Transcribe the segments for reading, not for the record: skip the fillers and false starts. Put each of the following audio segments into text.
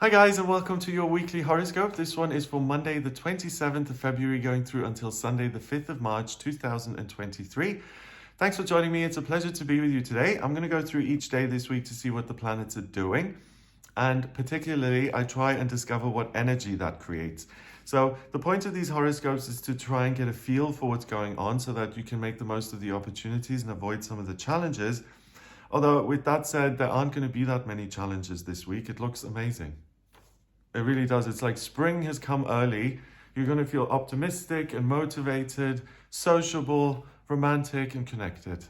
Hi guys, and welcome to your weekly horoscope. This one is for Monday the 27th of February going through until Sunday the 5th of March 2023. Thanks for joining me. It's a pleasure to be with you today. I'm going to go through each day this week to see what the planets are doing, and particularly I try and discover what energy that creates. So the point of these horoscopes is to try and get a feel for what's going on so that you can make the most of the opportunities and avoid some of the challenges. Although with that said, there aren't going to be that many challenges this week. It looks amazing. It really does. It's like spring has come early. You're going to feel optimistic and motivated, sociable, romantic, and connected.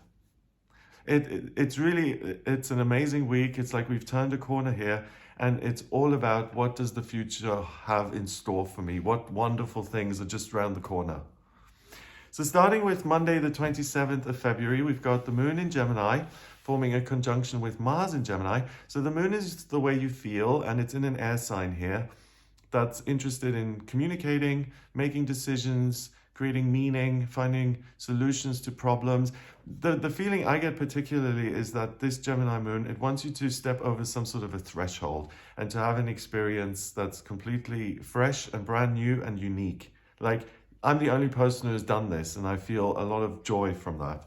It's an amazing week. It's like we've turned a corner here, and it's all about what does the future have in store for me? What wonderful things are just around the corner? So starting with Monday, the 27th of February, we've got the moon in Gemini forming a conjunction with Mars in Gemini. So the moon is the way you feel, and it's in an air sign here that's interested in communicating, making decisions, creating meaning, finding solutions to problems. The feeling I get particularly is that this Gemini moon, it wants you to step over some sort of a threshold and to have an experience that's completely fresh and brand new and unique. Like, I'm the only person who has done this, and I feel a lot of joy from that.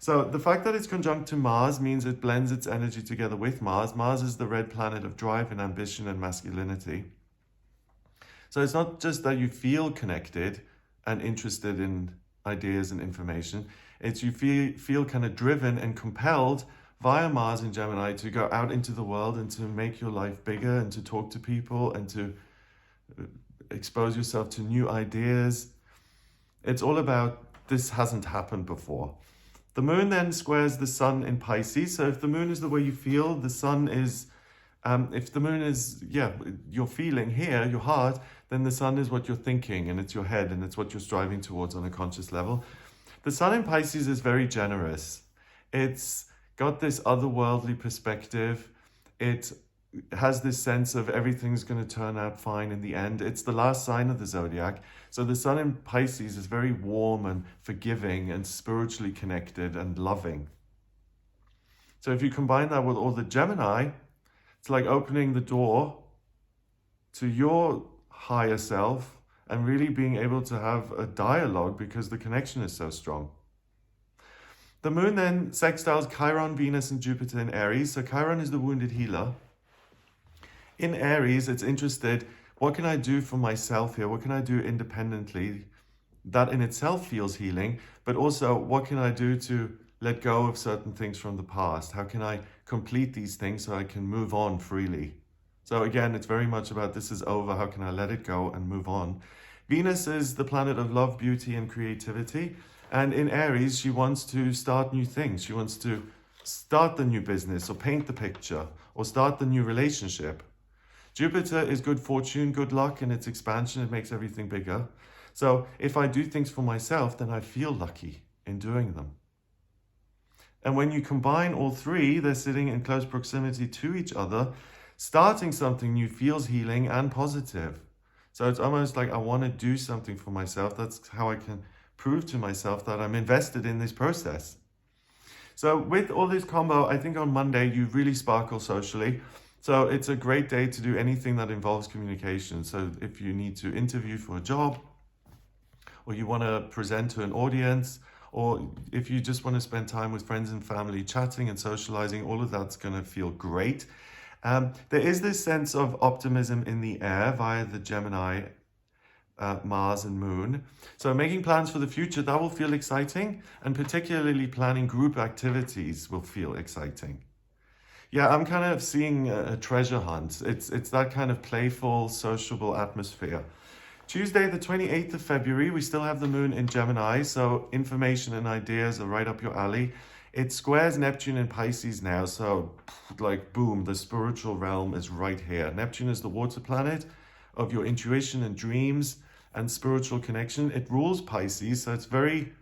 So the fact that it's conjunct to Mars means it blends its energy together with Mars. Mars is the red planet of drive and ambition and masculinity. So it's not just that you feel connected and interested in ideas and information. It's you feel kind of driven and compelled via Mars in Gemini to go out into the world and to make your life bigger and to talk to people and to expose yourself to new ideas. It's all about this hasn't happened before. The moon then squares the sun in Pisces. So if the moon is the way you feel, the sun is, if the moon is, your feeling here, your heart, then the sun is what you're thinking, and it's your head, and it's what you're striving towards on a conscious level. The sun in Pisces is very generous. It's got this otherworldly perspective. It has this sense of everything's going to turn out fine in the end. It's the last sign of the zodiac. So the sun in Pisces is very warm and forgiving and spiritually connected and loving. So if you combine that with all the Gemini, it's like opening the door to your higher self and really being able to have a dialogue because the connection is so strong. The moon then sextiles Chiron, Venus, and Jupiter in Aries. So Chiron is the wounded healer. In Aries, it's interested, what can I do for myself here? What can I do independently? That in itself feels healing, but also what can I do to let go of certain things from the past? How can I complete these things so I can move on freely? So again, it's very much about this is over, how can I let it go and move on? Venus is the planet of love, beauty, and creativity. And in Aries, she wants to start new things. She wants to start the new business or paint the picture or start the new relationship. Jupiter is good fortune, good luck, and its expansion. It makes everything bigger. So if I do things for myself, then I feel lucky in doing them. And when you combine all three, they're sitting in close proximity to each other. Starting something new feels healing and positive. So it's almost like I want to do something for myself. That's how I can prove to myself that I'm invested in this process. So with all this combo, I think on Monday, you really sparkle socially. So it's a great day to do anything that involves communication. So if you need to interview for a job, or you want to present to an audience, or if you just want to spend time with friends and family, chatting and socializing, all of that's going to feel great. There is this sense of optimism in the air via the Gemini, Mars and Moon. So making plans for the future, that will feel exciting, and particularly planning group activities will feel exciting. Yeah, I'm kind of seeing a treasure hunt. It's that kind of playful, sociable atmosphere. Tuesday, the 28th of February, we still have the moon in Gemini, so information and ideas are right up your alley. It squares Neptune in Pisces now, so like boom, the spiritual realm is right here. Neptune is the water planet of your intuition and dreams and spiritual connection. It rules Pisces, so it's very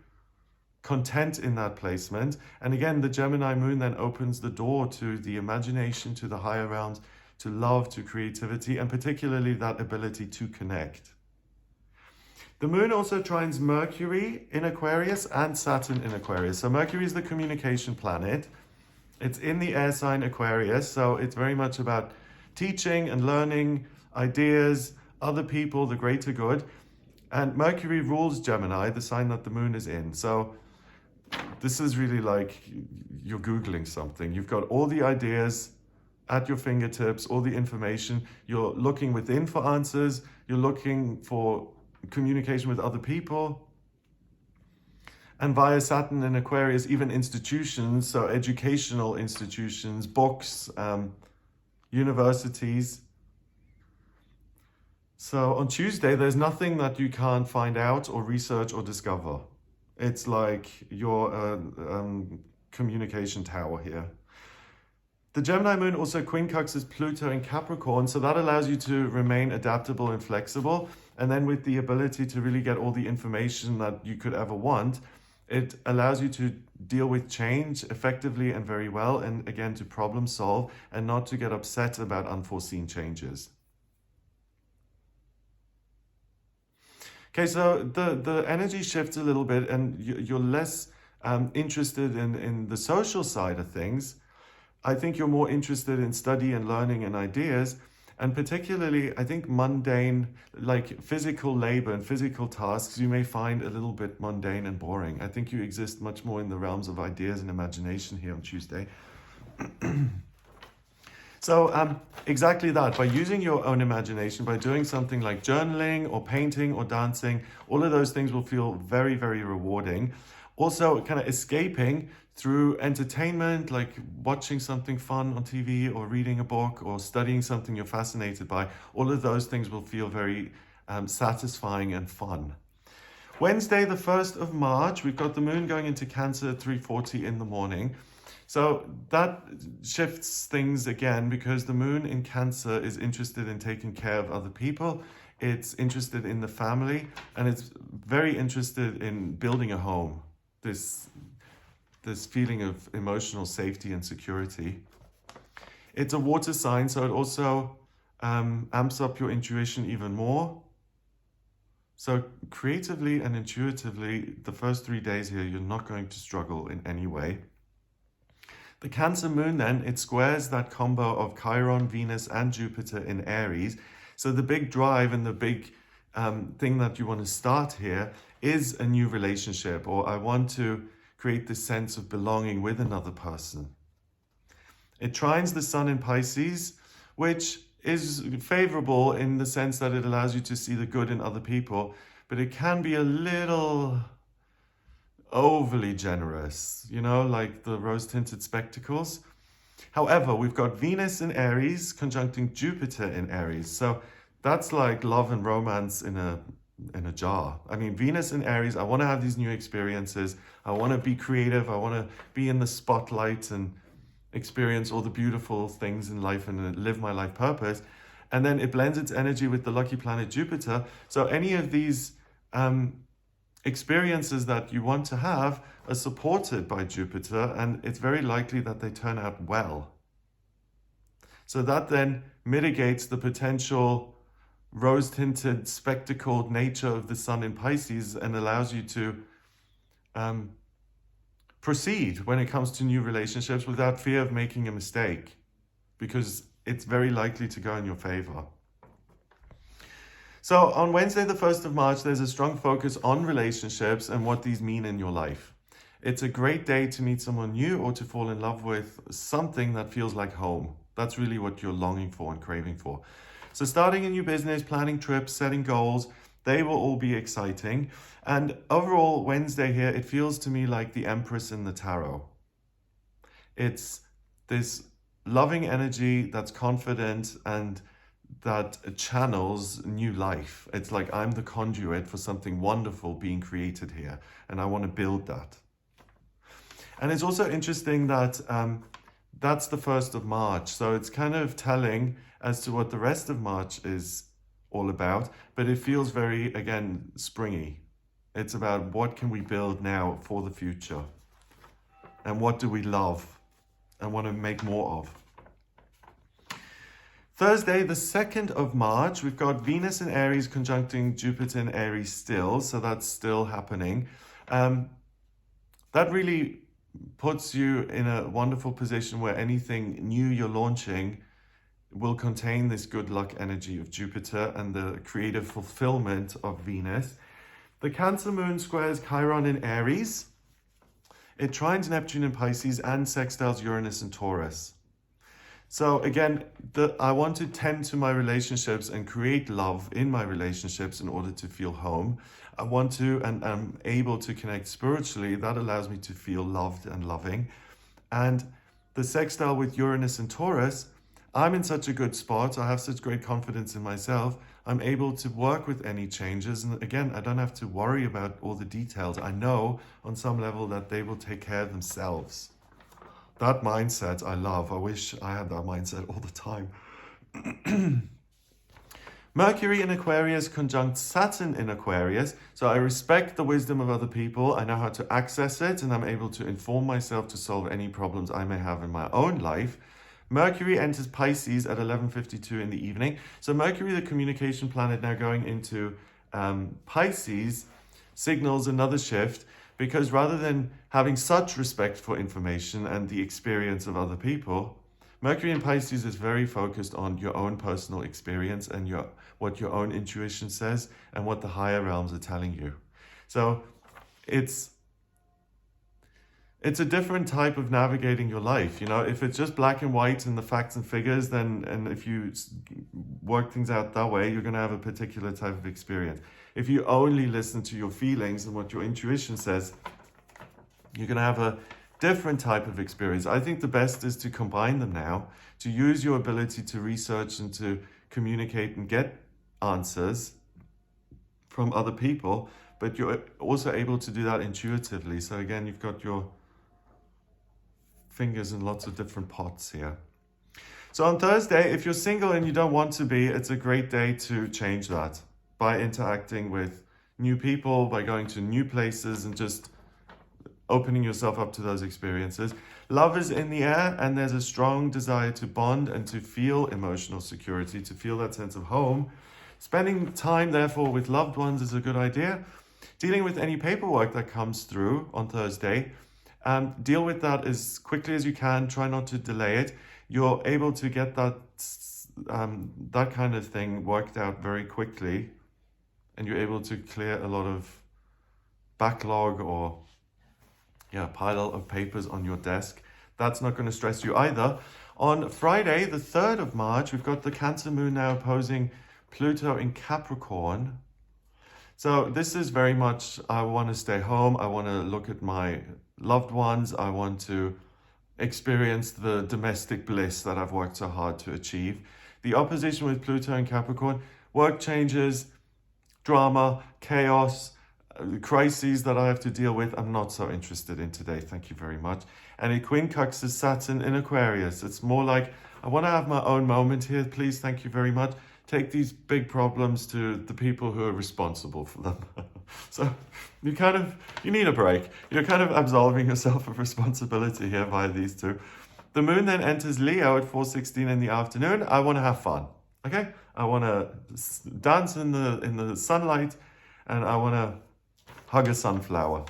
content in that placement. And again, the Gemini moon then opens the door to the imagination, to the higher realms, to love, to creativity, and particularly that ability to connect. The moon also trines Mercury in Aquarius and Saturn in Aquarius. So Mercury is the communication planet. It's in the air sign Aquarius, so it's very much about teaching and learning, ideas, other people, the greater good. And Mercury rules Gemini, the sign that the moon is in. So this is really like you're Googling something. You've got all the ideas at your fingertips, all the information. You're looking within for answers. You're looking for communication with other people. And via Saturn and Aquarius, even institutions, so educational institutions, books, universities. So on Tuesday, there's nothing that you can't find out or research or discover. It's like your communication tower here. The Gemini moon also quincunxes Pluto in Capricorn, so that allows you to remain adaptable and flexible. And then with the ability to really get all the information that you could ever want, it allows you to deal with change effectively and very well, and again, to problem solve and not to get upset about unforeseen changes. Okay, so the energy shifts a little bit, and you're less interested in the social side of things. I think you're more interested in study and learning and ideas, and particularly, I think mundane, like physical labor and physical tasks, you may find a little bit mundane and boring. I think you exist much more in the realms of ideas and imagination here on Tuesday. So exactly that, by using your own imagination, by doing something like journaling or painting or dancing, all of those things will feel very, very rewarding. Also kind of escaping through entertainment, like watching something fun on TV or reading a book or studying something you're fascinated by. All of those things will feel very satisfying and fun. Wednesday, the 1st of March, we've got the moon going into Cancer at 3:40 in the morning. So that shifts things again, because the moon in Cancer is interested in taking care of other people. It's interested in the family, and it's very interested in building a home. This feeling of emotional safety and security. It's a water sign, so it also amps up your intuition even more. So creatively and intuitively, the first 3 days here, you're not going to struggle in any way. The Cancer moon then, it squares that combo of Chiron, Venus, and Jupiter in Aries. So the big drive and the big thing that you want to start here is a new relationship, or I want to create this sense of belonging with another person. It trines the sun in Pisces, which is favorable in the sense that it allows you to see the good in other people, but it can be a little overly generous, you know, like the rose-tinted spectacles. However, we've got Venus in Aries conjuncting Jupiter in Aries. So that's like love and romance in a jar. I mean, Venus in Aries, I want to have these new experiences. I want to be creative. I want to be in the spotlight and experience all the beautiful things in life and live my life purpose. And then it blends its energy with the lucky planet Jupiter. So any of these experiences that you want to have are supported by Jupiter, and it's very likely that they turn out well. So that then mitigates the potential rose-tinted, spectacled nature of the sun in Pisces and allows you to proceed when it comes to new relationships without fear of making a mistake, because it's very likely to go in your favor. So on Wednesday, the 1st of March, there's a strong focus on relationships and what these mean in your life. It's a great day to meet someone new or to fall in love with something that feels like home. That's really what you're longing for and craving for. So starting a new business, planning trips, setting goals, they will all be exciting. And overall, Wednesday here, it feels to me like the Empress in the Tarot. It's this loving energy that's confident and that channels new life. It's like I'm the conduit for something wonderful being created here, and I want to build that. And it's also interesting that that's the 1st of March, so it's kind of telling as to what the rest of March is all about, but it feels very, again, springy. It's about what can we build now for the future, and what do we love and want to make more of. Thursday, the 2nd of March, we've got Venus in Aries conjuncting Jupiter in Aries still, so that's still happening. That really puts you in a wonderful position where anything new you're launching will contain this good luck energy of Jupiter and the creative fulfillment of Venus. The Cancer moon squares Chiron in Aries. It trines Neptune in Pisces and sextiles Uranus in Taurus. So again, I want to tend to my relationships and create love in my relationships in order to feel home. I want to, and I'm able to connect spiritually. That allows me to feel loved and loving. And the sextile with Uranus and Taurus, I'm in such a good spot. I have such great confidence in myself. I'm able to work with any changes. And again, I don't have to worry about all the details. I know on some level that they will take care of themselves. That mindset I love. I wish I had that mindset all the time. Mercury in Aquarius conjunct Saturn in Aquarius. So I respect the wisdom of other people. I know how to access it, and I'm able to inform myself to solve any problems I may have in my own life. Mercury enters Pisces at 11:52 in the evening. So Mercury, the communication planet, now going into Pisces, signals another shift, because rather than having such respect for information and the experience of other people, Mercury in Pisces is very focused on your own personal experience and what your own intuition says and what the higher realms are telling you. So it's a different type of navigating your life. You know, if it's just black and white and the facts and figures, then, and if you work things out that way, you're going to have a particular type of experience. If you only listen to your feelings and what your intuition says, you're going to have a different type of experience. I think the best is to combine them now, to use your ability to research and to communicate and get answers from other people, but you're also able to do that intuitively. So again, you've got your fingers in lots of different pots here. So on Thursday, if you're single and you don't want to be, it's a great day to change that by interacting with new people, by going to new places and just opening yourself up to those experiences. Love is in the air, and there's a strong desire to bond and to feel emotional security, to feel that sense of home. Spending time, therefore, with loved ones is a good idea. Dealing with any paperwork that comes through on Thursday, deal with that as quickly as you can. Try not to delay it. You're able to get that kind of thing worked out very quickly, and you're able to clear a lot of backlog or pile of papers on your desk. That's not going to stress you either. On Friday, the 3rd of March, we've got the Cancer moon now opposing Pluto in Capricorn. So this is very much, I want to stay home. I want to look at my loved ones. I want to experience the domestic bliss that I've worked so hard to achieve. The opposition with Pluto in Capricorn, work changes, drama, chaos, crises that I have to deal with, I'm not so interested in today. Thank you very much. And it quincunxes Saturn in Aquarius. It's more like, I want to have my own moment here, please. Thank you very much. Take these big problems to the people who are responsible for them. So you need a break. You're kind of absolving yourself of responsibility here by these two. The moon then enters Leo at 4:16 in the afternoon. I want to have fun. Okay? I want to dance in the sunlight, and I want to hug a sunflower.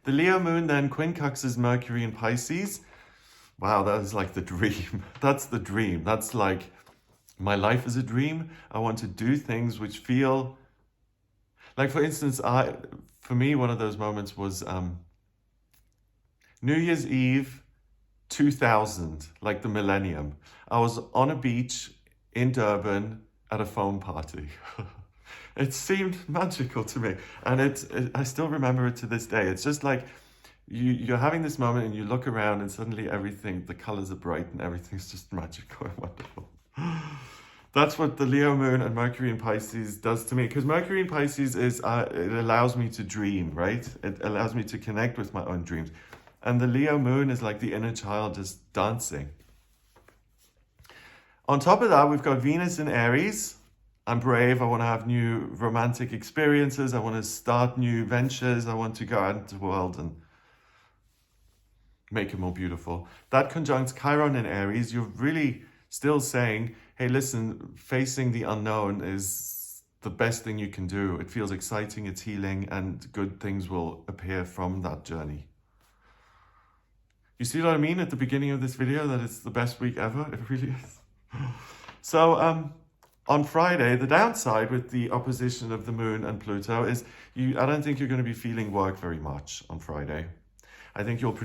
The Leo moon then quincunxes Mercury in Pisces. Wow, that is like the dream. That's the dream. That's like, my life is a dream. I want to do things which feel like, for instance, for me, one of those moments was New Year's Eve 2000, like the millennium. I was on a beach in Durban at a foam party. It seemed magical to me, and I still remember it to this day. It's just like you're having this moment and you look around and suddenly everything, the colors are bright and everything's just magical and wonderful. That's what the Leo moon and Mercury in Pisces does to me, because Mercury in Pisces is, it allows me to dream, right? It allows me to connect with my own dreams. And the Leo moon is like the inner child just dancing. On top of that, we've got Venus in Aries. I'm brave. I want to have new romantic experiences. I want to start new ventures. I want to go out into the world and make it more beautiful. That conjuncts Chiron in Aries. You're really still saying, hey, listen, facing the unknown is the best thing you can do. It feels exciting, it's healing, and good things will appear from that journey. You see what I mean at the beginning of this video, that it's the best week ever? It really is. So on Friday, the downside with the opposition of the moon and Pluto is I don't think you're going to be feeling work very much on Friday. I think you'll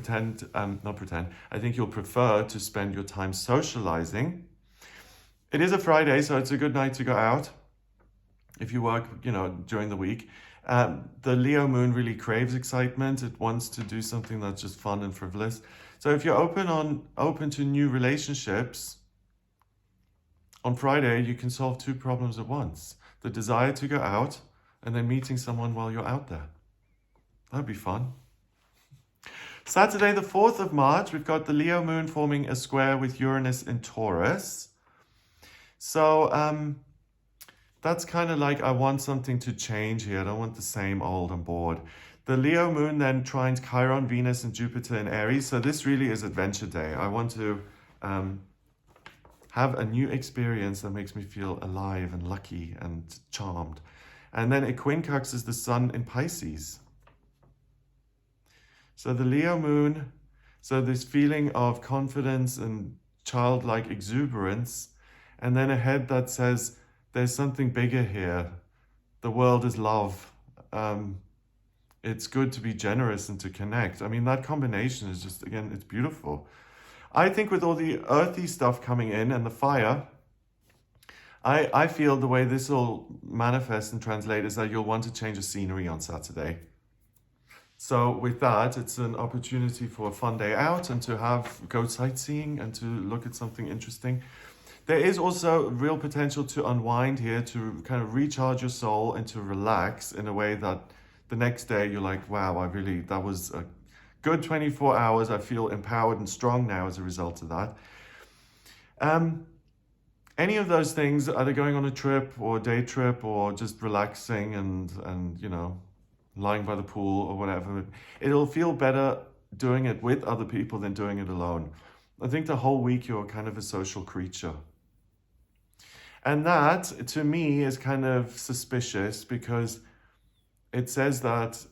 I think you'll prefer to spend your time socializing. It is a Friday, so it's a good night to go out if you work, during the week. The Leo moon really craves excitement. It wants to do something that's just fun and frivolous. So if you're open to new relationships, on Friday you can solve two problems at once. The desire to go out and then meeting someone while you're out there. That'd be fun. Saturday, the 4th of March, we've got the Leo moon forming a square with Uranus in Taurus. So that's kind of like I want something to change here. I don't want the same old. I'm bored. The Leo moon then trines Chiron, Venus, and Jupiter in Aries. So this really is adventure day. I want to have a new experience that makes me feel alive and lucky and charmed. And then it quincunxes the sun in Pisces. So the Leo moon, so this feeling of confidence and childlike exuberance, and then a head that says, there's something bigger here. The world is love. It's good to be generous and to connect. I mean, that combination is just, again, it's beautiful. I think with all the earthy stuff coming in and the fire, I feel the way this will manifest and translate is that you'll want to change the scenery on Saturday. So with that, it's an opportunity for a fun day out and to go sightseeing and to look at something interesting. There is also real potential to unwind here, to kind of recharge your soul and to relax in a way that the next day you're like, wow, that was a good 24 hours. I feel empowered and strong now as a result of that. Any of those things, either going on a trip or a day trip or just relaxing and lying by the pool or whatever, it'll feel better doing it with other people than doing it alone. I think the whole week you're kind of a social creature. And that, to me, is kind of suspicious because it says that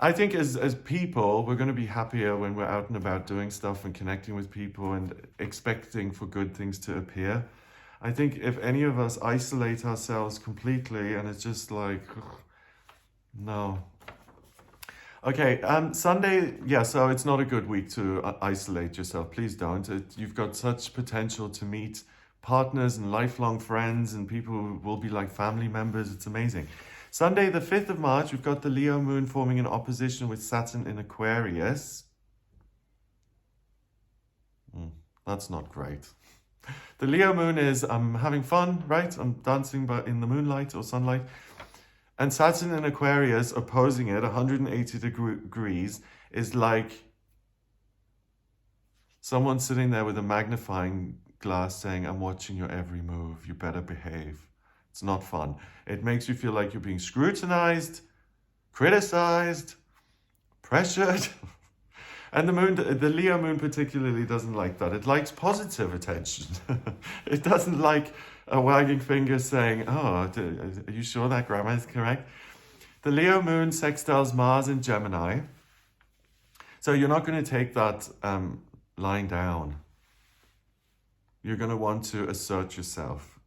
I think as people, we're going to be happier when we're out and about doing stuff and connecting with people and expecting for good things to appear. I think if any of us isolate ourselves completely and it's just like, no. Okay, Sunday, so it's not a good week to isolate yourself. Please don't. You've got such potential to meet partners and lifelong friends and people who will be like family members. It's amazing. Sunday, the 5th of March, we've got the Leo moon forming an opposition with Saturn in Aquarius. That's not great. The Leo moon is, I'm having fun, right? I'm dancing in the moonlight or sunlight. And Saturn in Aquarius opposing it 180 degrees is like someone sitting there with a magnifying glass saying, I'm watching your every move. You better behave. It's not fun. It makes you feel like you're being scrutinized, criticized, pressured. And the Leo moon particularly doesn't like that. It likes positive attention. It doesn't like a wagging finger saying, oh, are you sure that grammar is correct? The Leo moon sextiles Mars in Gemini. So you're not going to take that lying down. You're going to want to assert yourself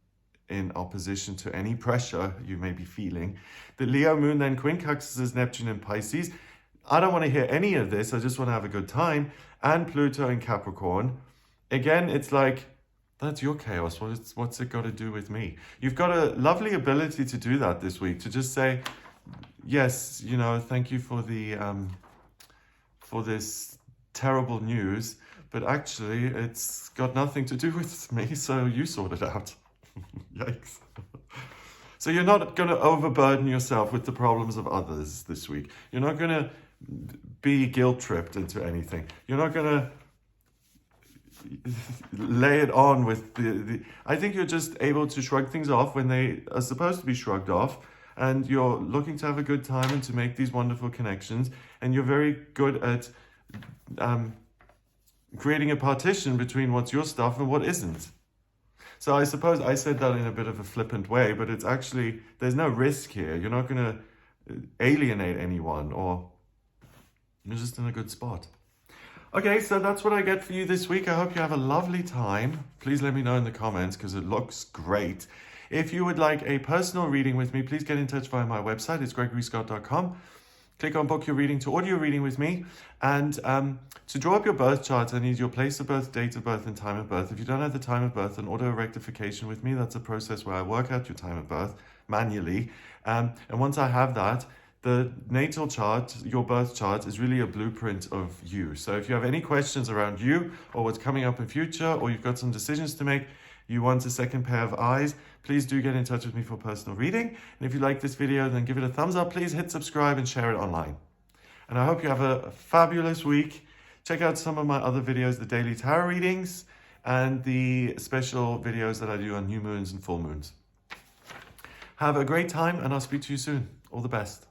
in opposition to any pressure you may be feeling. The Leo moon then quincunxes Neptune in Pisces. I don't want to hear any of this. I just want to have a good time. And Pluto in Capricorn. Again, it's like, that's your chaos. What's it got to do with me? You've got a lovely ability to do that this week, to just say, yes, thank you for this terrible news, but actually it's got nothing to do with me, so you sort it out. Yikes. So you're not going to overburden yourself with the problems of others this week. You're not going to be guilt-tripped into anything. You're not going to lay it on with I think you're just able to shrug things off when they are supposed to be shrugged off, and you're looking to have a good time and to make these wonderful connections, and you're very good at creating a partition between what's your stuff and what isn't. So I suppose I said that in a bit of a flippant way, but it's actually, there's no risk here. You're not going to alienate anyone, or you're just in a good spot. Okay, so that's what I get for you this week. I hope you have a lovely time. Please let me know in the comments because it looks great. If you would like a personal reading with me, please get in touch via my website. It's gregoryscott.com. Click on book your reading to audio reading with me. And to draw up your birth chart, I need your place of birth, date of birth, and time of birth. If you don't have the time of birth, an auto rectification with me. That's a process where I work out your time of birth manually. And once I have that, the natal chart, your birth chart, is really a blueprint of you. So if you have any questions around you or what's coming up in future, or you've got some decisions to make, you want a second pair of eyes, please do get in touch with me for personal reading. And if you like this video, then give it a thumbs up. Please hit subscribe and share it online. And I hope you have a fabulous week. Check out some of my other videos, the daily tarot readings and the special videos that I do on new moons and full moons. Have a great time, and I'll speak to you soon. All the best.